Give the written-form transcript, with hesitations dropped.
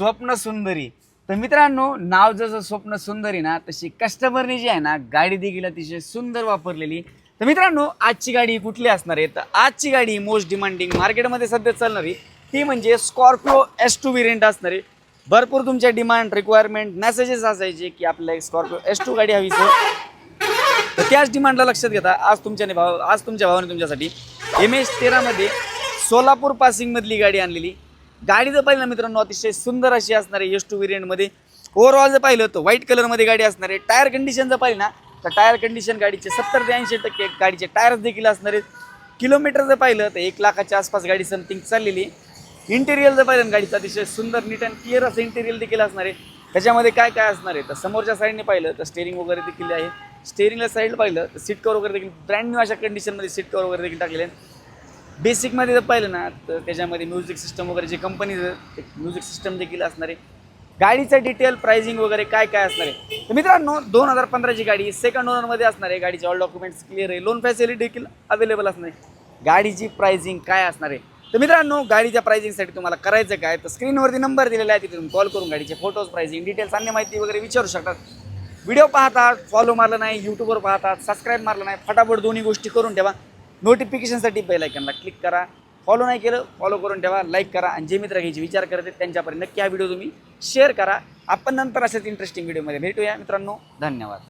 स्वप्न सुंदरी. तर मित्रांनो, नाव जसं स्वप्न सुंदरी ना, तशी कस्टमरने जी आहे ना गाडी देखील अतिशय सुंदर वापरलेली. तर मित्रांनो, आजची गाडी कुठली असणार आहे? तर आजची गाडी मोस्ट डिमांडिंग मार्केटमध्ये सध्या चालणारी ती म्हणजे स्कॉर्पिओ S2 व्हेरियंट असणार आहे. भरपूर तुमच्या डिमांड रिक्वायरमेंट मेसेजेस असायचे की आपल्याला एक स्कॉर्पिओ S2 गाडी हवी सर. तर त्याच डिमांडला लक्षात घेता आज तुमच्या भावाने तुमच्यासाठी MS13 मध्ये सोलापूर पासिंग मधली गाडी आणलेली. गाडी जर पाहिलं ना मित्रांनो, अतिशय सुंदर अशी असणार आहे S2 व्हेरियंटमध्ये. ओव्हरऑल जर पाहिलं तर व्हाईट कलरमध्ये गाडी असणार आहे. टायर कंडिशन जर पाहिली ना तर टायर कंडिशन गाडीचे 70 ते 80% गाडीचे टायर्स देखील असणार आहेत. किलोमीटर जर पाहिलं तर 1 लाखाच्या आसपास गाडी समथिंग चाललेली. इंटेरियर जर पाहिलं ना गाडीचं अतिशय सुंदर नीट अँड क्लिअर असं इंटेरियर देखील असणार आहे. त्याच्यामध्ये काय काय असणार आहे तर समोरच्या साईडने पाहिलं तर स्टेअरिंग वगैरे देखील आहे. स्टेअरिंगला साईडला पाहिलं तर सीट कवर वगैरे देखील ब्रँड न्यू अशा कंडिशनमध्ये सीट कवर वगैरे देखील टाकलेले आहेत. बेसिकमध्ये जर पाहिलं ना तर त्याच्यामध्ये म्युझिक सिस्टम वगैरे जे कंपनीचं म्युझिक सिस्टम देखील असणार आहे. गाडीचं डिटेल प्राइसिंग वगैरे काय काय असणार आहे तर मित्रांनो 2015ची गाडी सेकंड ओनरमध्ये असणार आहे. गाडीचे ऑल डॉक्युमेंट्स क्लिअर आहे. लोन फॅसिलिटी देखील अवेलेबल असणार आहे. गाडीची प्राइसिंग काय असणार आहे तर मित्रांनो, गाडीच्या प्राइसिंगसाठी तुम्हाला करायचं काय तर स्क्रीनवरती नंबर दिलेला आहे, तिथे तुम्ही कॉल करून गाडीचे फोटोज प्राइसिंग डिटेल्स अन्य माहिती वगैरे विचारू शकतात. व्हिडिओ पाहतात, फॉलो मारलं नाही, यूट्यूबवर पाहतात, सबस्क्राईब मारलं नाही, फटाफट दोन्ही गोष्टी करून ठेवा. नोटिफिकेशनसाठी बेल आयकॉनला क्लिक करा. फॉलो नाही केलं फॉलो करून ठेवा, लाईक करा आणि जे मित्र घ्यायचे विचार करत आहेत त्यांच्यापर्यंत नक्की हा व्हिडिओ तुम्ही शेअर करा. आपण नंतर अशाच इंटरेस्टिंग व्हिडिओमध्ये भेटूया मित्रांनो. धन्यवाद.